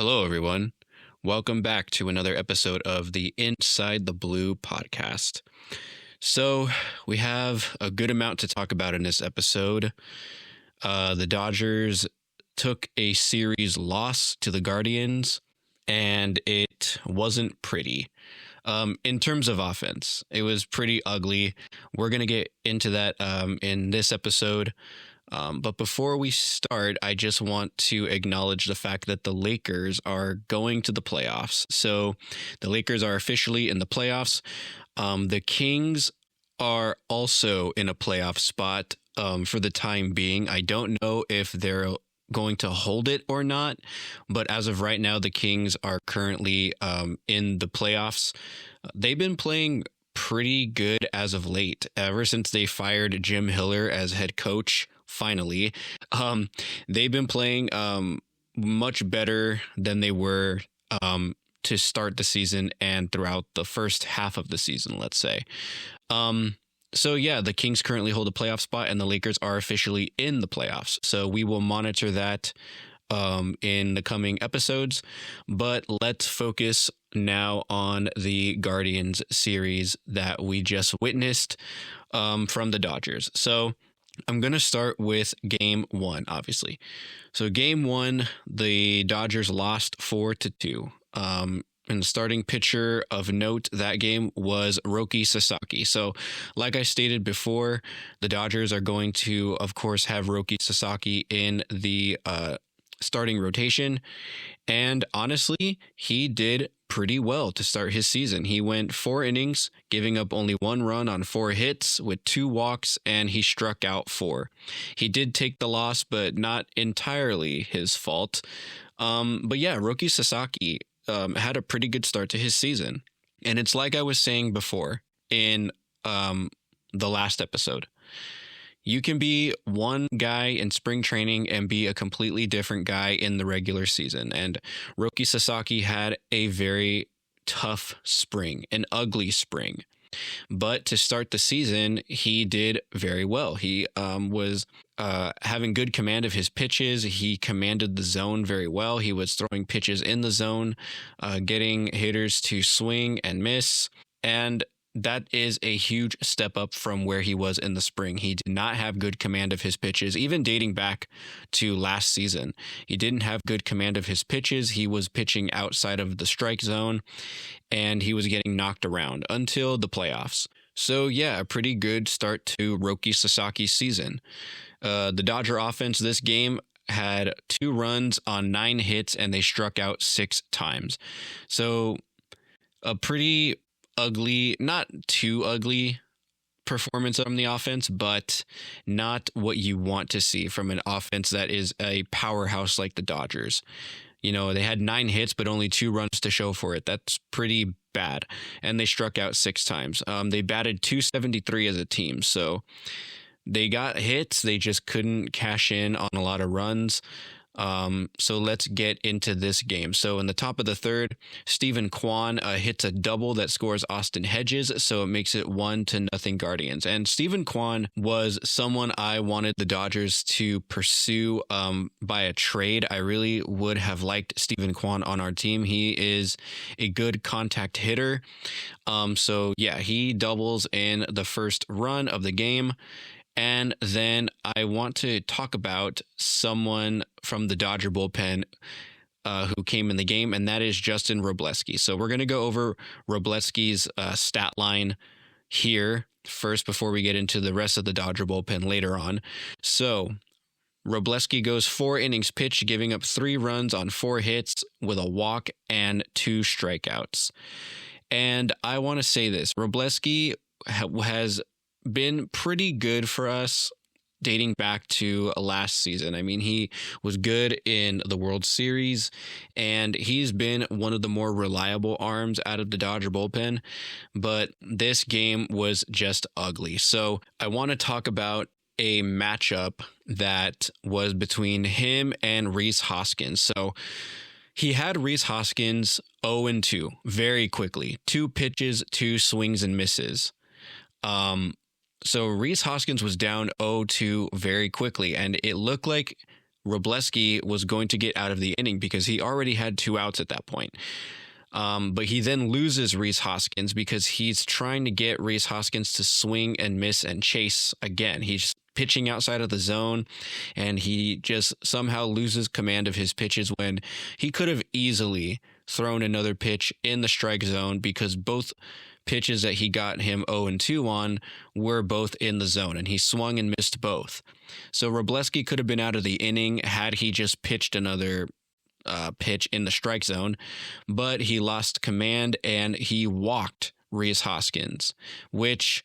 Hello, everyone. Welcome back to another episode of the Inside the Blue podcast. So, we have a good amount to talk about in this episode. The Dodgers took a series loss to the Guardians, and it wasn't pretty. In terms of offense, it was pretty ugly. We're going to get into that in this episode. But before we start, I just want to acknowledge the fact that the Lakers are going to the playoffs. So the Lakers are officially in the playoffs. The Kings are also in a playoff spot for the time being. I don't know if they're going to hold it or not, but as of right now, the Kings are currently in the playoffs. They've been playing pretty good as of late, ever since they fired Jim Hiller as head coach. Finally, they've been playing much better than they were to start the season and throughout the first half of the season, let's say. So yeah, the Kings currently hold a playoff spot and the Lakers are officially in the playoffs. So we will monitor that in the coming episodes. But let's focus now on the Guardians series that we just witnessed from the Dodgers. So I'm going to start with game one, obviously. So game one, the Dodgers lost 4-2. And the starting pitcher of note that game was Roki Sasaki. So like I stated before, the Dodgers are going to, of course, have Roki Sasaki in the starting rotation. And honestly, he did pretty well to start his season. He went 4 innings, giving up only 1 run on 4 hits with 2 walks, and he struck out 4. He did take the loss, but not entirely his fault. But yeah, Roki Sasaki had a pretty good start to his season. And it's like I was saying before in the last episode. You can be one guy in spring training and be a completely different guy in the regular season. And Roki Sasaki had a very tough spring, an ugly spring. But to start the season, he did very well. He was having good command of his pitches. He commanded the zone very well. He was throwing pitches in the zone, getting hitters to swing and miss. And that is a huge step up from where he was in the spring. He did not have good command of his pitches, even dating back to last season. He didn't have good command of his pitches. He was pitching outside of the strike zone, and he was getting knocked around until the playoffs. So yeah, a pretty good start to Roki Sasaki's season. The Dodger offense this game had 2 runs on 9 hits, and they struck out 6 times. So a pretty ugly, not too ugly performance from the offense, but not what you want to see from an offense that is a powerhouse like the Dodgers. You know, they had 9 hits, but only 2 runs to show for it. That's pretty bad. And they struck out 6 times. They batted .273 as a team. So they got hits. They just couldn't cash in on a lot of runs. So let's get into this game. So in the top of the third, Steven Kwan hits a double that scores Austin Hedges, so it makes it 1-0 Guardians. And Steven Kwan was someone I wanted the Dodgers to pursue by a trade. I really would have liked Steven Kwan on our team. He is a good contact hitter. So yeah, he doubles in the first run of the game. And then I want to talk about someone from the Dodger bullpen who came in the game, and that is Justin Wrobleski. So we're going to go over Wrobleski's stat line here first before we get into the rest of the Dodger bullpen later on. So Wrobleski goes 4 innings pitched, giving up 3 runs on 4 hits with a walk and 2 strikeouts. And I want to say this, Wrobleski has been pretty good for us dating back to last season. I mean, he was good in the World Series, and he's been one of the more reliable arms out of the Dodger bullpen, but this game was just ugly. So I want to talk about a matchup that was between him and Rhys Hoskins. So he had Rhys Hoskins 0-2 very quickly, 2 pitches, 2 swings and misses. So Rhys Hoskins was down 0-2 very quickly, and it looked like Robleski was going to get out of the inning because he already had 2 outs at that point. But he then loses Rhys Hoskins because he's trying to get Rhys Hoskins to swing and miss and chase again. He's pitching outside of the zone, and he just somehow loses command of his pitches when he could have easily thrown another pitch in the strike zone, because both pitches that he got him 0-2 on were both in the zone, and he swung and missed both. So Robleski could have been out of the inning had he just pitched another pitch in the strike zone, but he lost command and he walked Rhys Hoskins, which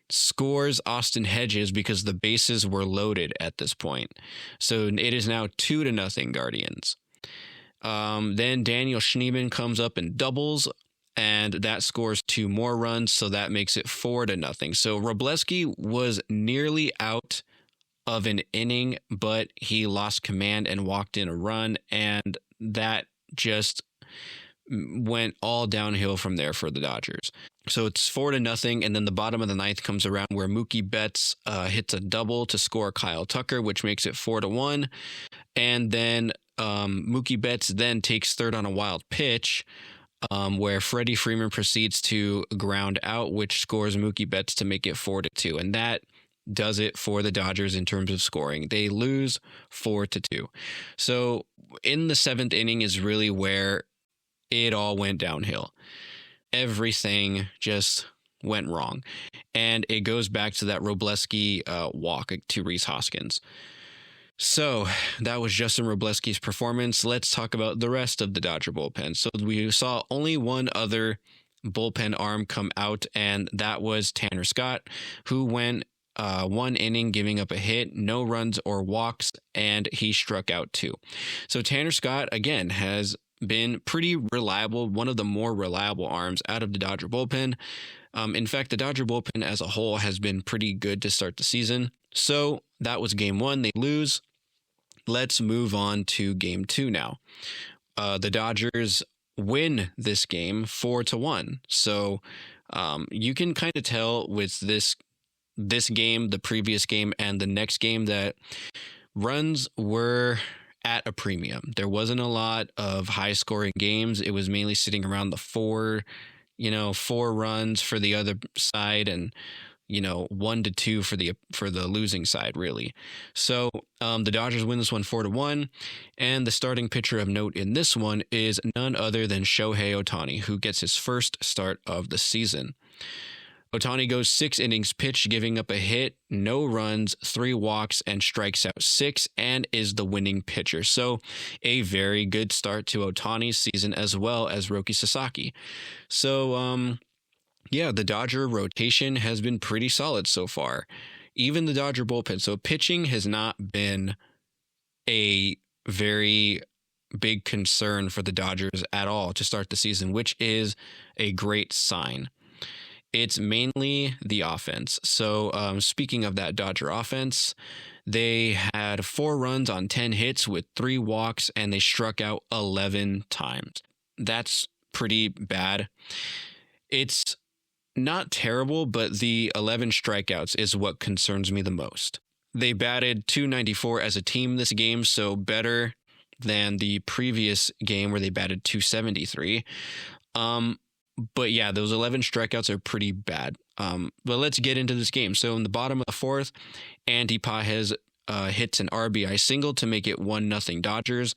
scores Austin Hedges because the bases were loaded at this point. So it is now 2-0 Guardians. Then Daniel Schneemann comes up and doubles, and that scores 2 more runs, so that makes it 4-0. So Robleski was nearly out of an inning, but he lost command and walked in a run, and that just went all downhill from there for the Dodgers. So it's 4-0, and then the bottom of the 9th comes around where Mookie Betts hits a double to score Kyle Tucker, which makes it 4-1, and then Mookie Betts then takes third on a wild pitch, where Freddie Freeman proceeds to ground out, which scores Mookie Betts to make it 4-2, and that does it for the Dodgers in terms of scoring. They lose 4-2. So in the 7th inning is really where it all went downhill. Everything just went wrong. And it goes back to that Robleski walk to Rhys Hoskins. So that was Justin Robleski's performance. Let's talk about the rest of the Dodger bullpen. So we saw only one other bullpen arm come out, and that was Tanner Scott, who went 1 inning, giving up a hit, no runs or walks, and he struck out 2. So Tanner Scott, again, has been pretty reliable, one of the more reliable arms out of the Dodger bullpen. In fact, the Dodger bullpen as a whole has been pretty good to start the season. So that was game 1. They lose. Let's move on to game 2 now. The Dodgers win this game 4-1. So you can kind of tell with this game, the previous game, and the next game that runs were at a premium. There wasn't a lot of high scoring games. It was mainly sitting around the 4 runs for the other side, and 1-2 for the losing side, really. So the Dodgers win this one 4-1, and the starting pitcher of note in this one is none other than Shohei Ohtani, who gets his first start of the season. Ohtani goes 6 innings pitched, giving up a hit, no runs, 3 walks, and strikes out 6, and is the winning pitcher. So a very good start to Ohtani's season, as well as Roki Sasaki. So, the Dodger rotation has been pretty solid so far. Even the Dodger bullpen. So pitching has not been a very big concern for the Dodgers at all to start the season, which is a great sign. It's mainly the offense. So speaking of that Dodger offense, they had 4 runs on 10 hits with 3 walks, and they struck out 11 times. That's pretty bad. It's not terrible, but the 11 strikeouts is what concerns me the most. They batted .294 as a team this game, so better than the previous game where they batted .273. But yeah, those 11 strikeouts are pretty bad. But let's get into this game. So in the bottom of the 4th, Andy Pages hits an RBI single to make it 1-0 Dodgers.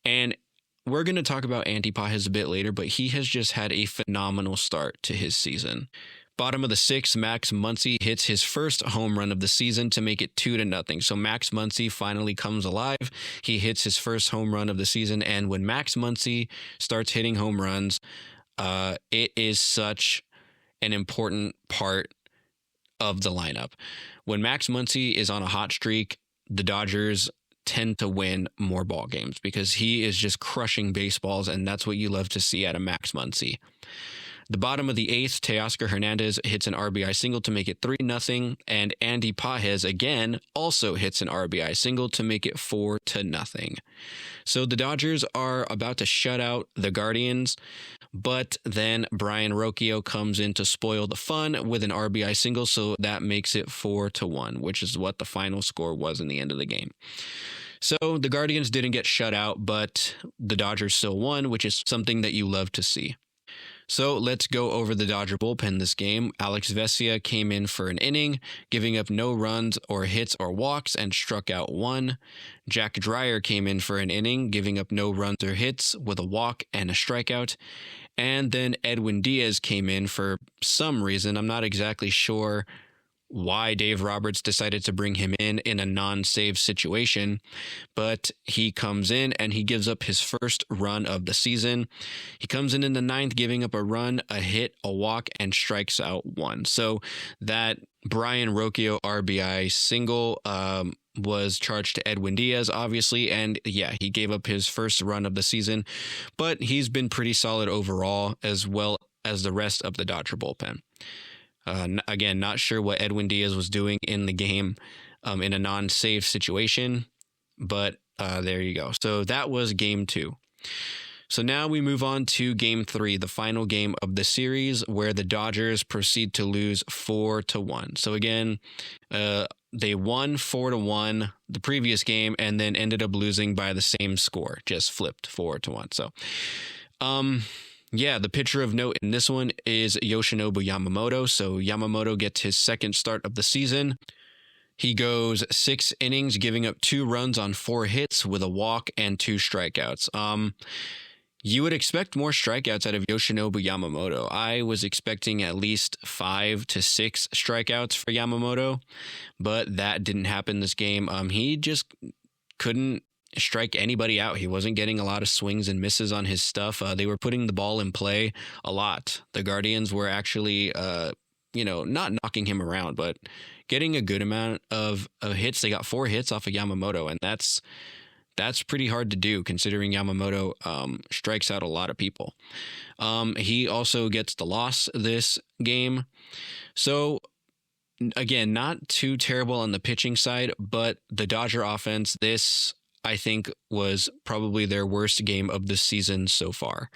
And we're going to talk about Andy Pages a bit later, but he has just had a phenomenal start to his season. Bottom of the 6th, Max Muncy hits his first home run of the season to make it 2-0. So Max Muncy finally comes alive. He hits his first home run of the season. And when Max Muncy starts hitting home runs, it is such an important part of the lineup. When Max Muncy is on a hot streak, the Dodgers tend to win more ball games because he is just crushing baseballs, and that's what you love to see out of Max Muncy. The bottom of the 8th, Teoscar Hernandez hits an RBI single to make it 3-0, and Andy Pages again also hits an RBI single to make it 4-0. So the Dodgers are about to shut out the Guardians, but then Brian Rocchio comes in to spoil the fun with an RBI single, so that makes it 4-1, which is what the final score was in the end of the game. So the Guardians didn't get shut out, but the Dodgers still won, which is something that you love to see. So let's go over the Dodger bullpen this game. Alex Vesia came in for an inning, giving up no runs or hits or walks, and struck out one. Jack Dreyer came in for an inning, giving up no runs or hits with a walk and a strikeout. And then Edwin Diaz came in for some reason. I'm not exactly sure why Dave Roberts decided to bring him in a non-save situation, but he comes in and he gives up his first run of the season. He comes in the ninth, giving up a run, a hit, a walk, and strikes out one. So that Brian Rocchio RBI single was charged to Edwin Diaz, obviously, and yeah, he gave up his first run of the season, but he's been pretty solid overall, as well as the rest of the Dodger bullpen. Again, not sure what Edwin Diaz was doing in the game in a non-save situation, but there you go. So that was game 2. So now we move on to game 3, the final game of the series, where the Dodgers proceed to lose 4-1. So again, they won 4-1 the previous game and then ended up losing by the same score, just flipped 4-1. So, yeah, the pitcher of note in this one is Yoshinobu Yamamoto. So Yamamoto gets his second start of the season. He goes 6 innings, giving up 2 runs on 4 hits with a walk and 2 strikeouts. You would expect more strikeouts out of Yoshinobu Yamamoto. I was expecting at least 5 to 6 strikeouts for Yamamoto, but that didn't happen this game. He just couldn't strike anybody out. He wasn't getting a lot of swings and misses on his stuff. They were putting the ball in play a lot. The Guardians were actually, not knocking him around, but getting a good amount of hits. They got 4 hits off of Yamamoto, and that's pretty hard to do considering Yamamoto strikes out a lot of people. He also gets the loss this game. So again, not too terrible on the pitching side, but the Dodger offense, this I think was probably their worst game of the season so far.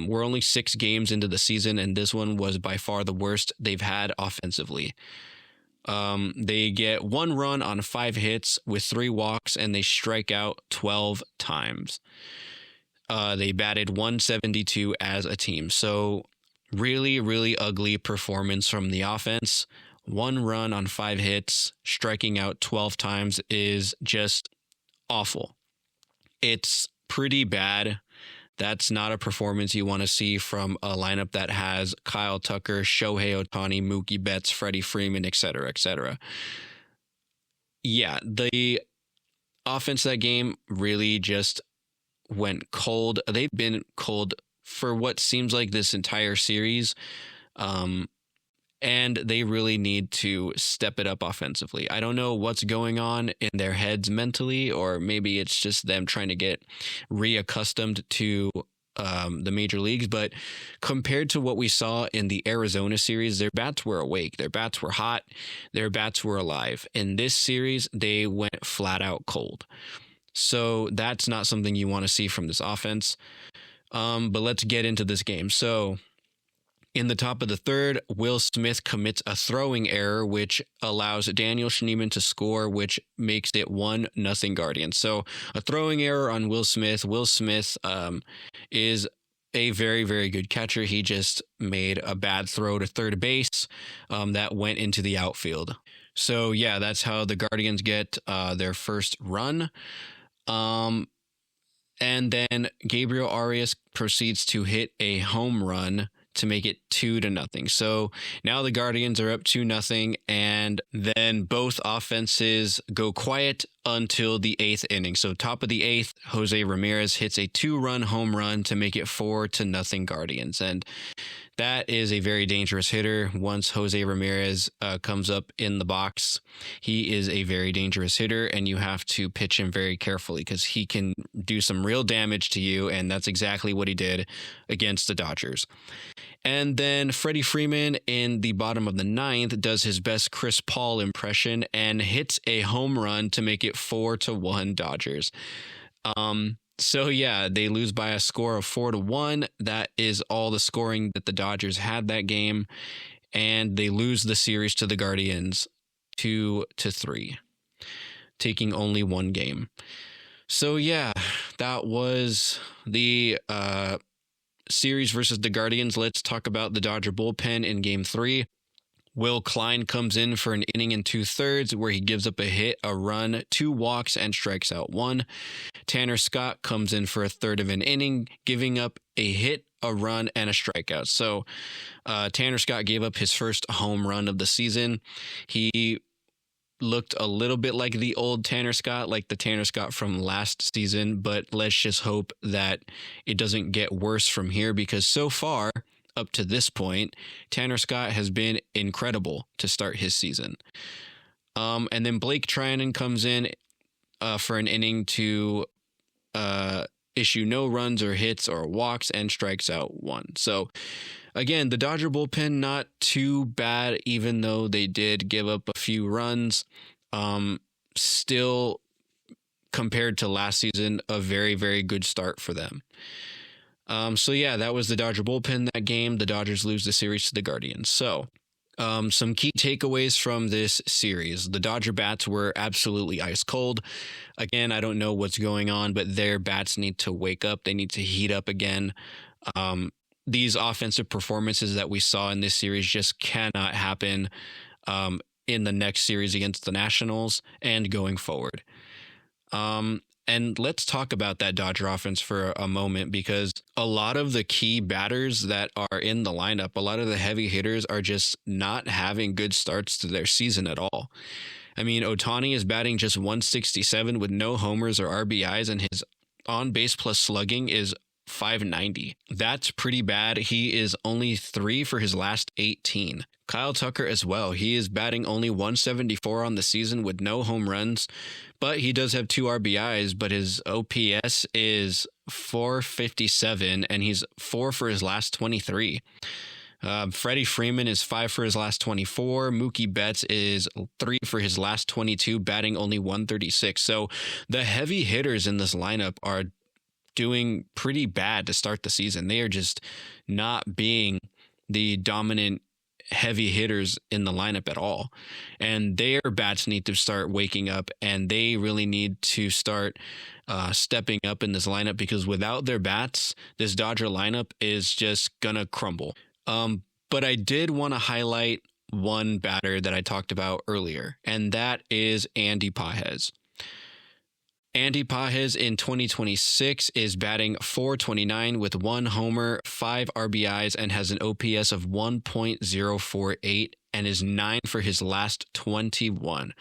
We're only 6 games into the season, and this one was by far the worst they've had offensively. They get 1 run on 5 hits with 3 walks, and they strike out 12 times. They batted 172 as a team. So really, really ugly performance from the offense. 1 run on 5 hits, striking out 12 times is just awful. It's pretty bad. That's not a performance you want to see from a lineup that has Kyle Tucker, Shohei Ohtani, Mookie Betts, Freddie Freeman, etc., etc. Yeah, the offense that game really just went cold. They've been cold for what seems like this entire series. And they really need to step it up offensively. I don't know what's going on in their heads mentally, or maybe it's just them trying to get reaccustomed to the major leagues. But compared to what we saw in the Arizona series, their bats were awake. Their bats were hot. Their bats were alive. In this series, they went flat out cold. So that's not something you want to see from this offense. But let's get into this game. So in the top of the third, Will Smith commits a throwing error, which allows Daniel Schneemann to score, which makes it 1-0 Guardians. So a throwing error on Will Smith. Will Smith is a very, very good catcher. He just made a bad throw to third base that went into the outfield. So yeah, that's how the Guardians get their first run. And then Gabriel Arias proceeds to hit a home run to make it 2-0. So now the Guardians are up 2-0, and then both offenses go quiet until the 8th inning. So top of the 8th, Jose Ramirez hits a 2-run home run to make it 4-0 Guardians. And that is a very dangerous hitter. Once Jose Ramirez comes up in the box, he is a very dangerous hitter, and you have to pitch him very carefully because he can do some real damage to you, and that's exactly what he did against the Dodgers. And then Freddie Freeman in the bottom of the 9th does his best Chris Paul impression and hits a home run to make it 4-1 Dodgers. So yeah, they lose by a score of 4-1. That is all the scoring that the Dodgers had that game, and they lose the series to the Guardians 2-3. taking only one game. So yeah, that was the series versus the Guardians. Let's talk about the Dodger bullpen in Game 3. Will Klein comes in for an inning and 2/3 where he gives up a hit, a run, 2 walks, and strikes out 1. Tanner Scott comes in for a third of an inning, giving up a hit, a run, and a strikeout. So Tanner Scott gave up his first home run of the season. He looked a little bit like the old Tanner Scott, like the Tanner Scott from last season, but let's just hope that it doesn't get worse from here, because so far, up to this point, Tanner Scott has been incredible to start his season. And then Blake Treinen comes in for an inning to issue no runs or hits or walks and strikes out 1. So again, the Dodger bullpen, not too bad, even though they did give up a few runs. Still, compared to last season, a very, very good start for them. So yeah, that was the Dodger bullpen that game. The Dodgers lose the series to the Guardians. So some key takeaways from this series. The Dodger bats were absolutely ice cold. Again, I don't know what's going on, but their bats need to wake up. They need to heat up again. These offensive performances that we saw in this series just cannot happen in the next series against the Nationals and going forward. And let's talk about that Dodger offense for a moment, because a lot of the key batters that are in the lineup, a lot of the heavy hitters are just not having good starts to their season at all. I mean, Ohtani is batting just 167 with no homers or RBIs, and his on-base plus slugging is .590. That's pretty bad. He is only 3 for his last 18. Kyle Tucker as well. He is batting only 174 on the season with no home runs, but he does have 2 RBIs, but his OPS is .457, and he's 4 for his last 23. Freddie Freeman is 5 for his last 24. Mookie Betts is 3 for his last 22, batting only 136. So the heavy hitters in this lineup are doing pretty bad to start the season. They are just not being the dominant heavy hitters in the lineup at all. And their bats need to start waking up, and they really need to start stepping up in this lineup, because without their bats, this Dodger lineup is just gonna crumble. But I did want to highlight one batter that I talked about earlier, and that is Andy Pages. Andy Pages in 2026 is batting .429 with 1 homer, 5 RBIs, and has an OPS of 1.048 and is 9 for his last 21.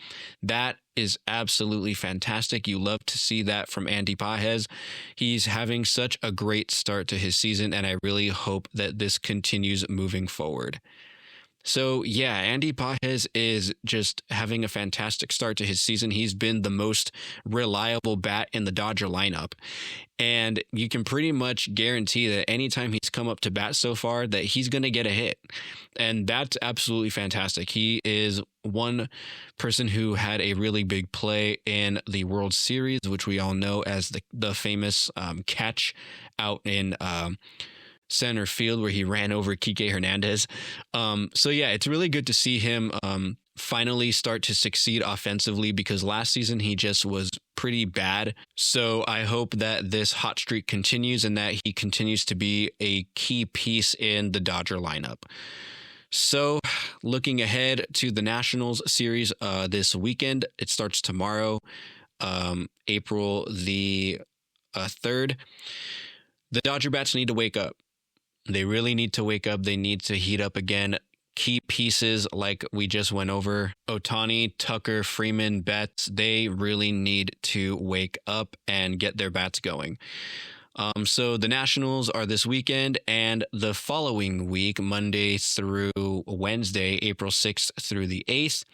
That is absolutely fantastic. You love to see that from Andy Pages. He's having such a great start to his season, and I really hope that this continues moving forward. So yeah, Andy Pages is just having a fantastic start to his season. He's been the most reliable bat in the Dodger lineup. And you can pretty much guarantee that anytime he's come up to bat so far, that he's going to get a hit. And that's absolutely fantastic. He is one person who had a really big play in the World Series, which we all know as the famous catch out in center field where he ran over Kike Hernandez. So yeah, it's really good to see him finally start to succeed offensively, because last season he just was pretty bad. So I hope that this hot streak continues and that he continues to be a key piece in the Dodger lineup. So looking ahead to the Nationals series this weekend, it starts tomorrow, April the 3rd. The Dodger bats need to wake up. They really need to wake up. They need to heat up again. Key pieces like we just went over, Ohtani, Tucker, Freeman, Betts, they really need to wake up and get their bats going. So the Nationals are this weekend, and the following week, Monday through Wednesday, April 6th through the 8th,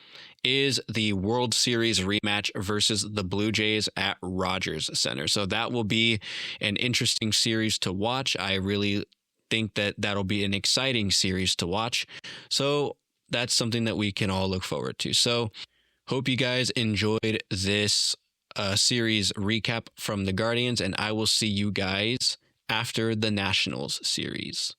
is the World Series rematch versus the Blue Jays at Rogers Center. So that will be an interesting series to watch. I really think that that'll be an exciting series to watch. So that's something that we can all look forward to. So hope you guys enjoyed this series recap from the Guardians, and I will see you guys after the Nationals series.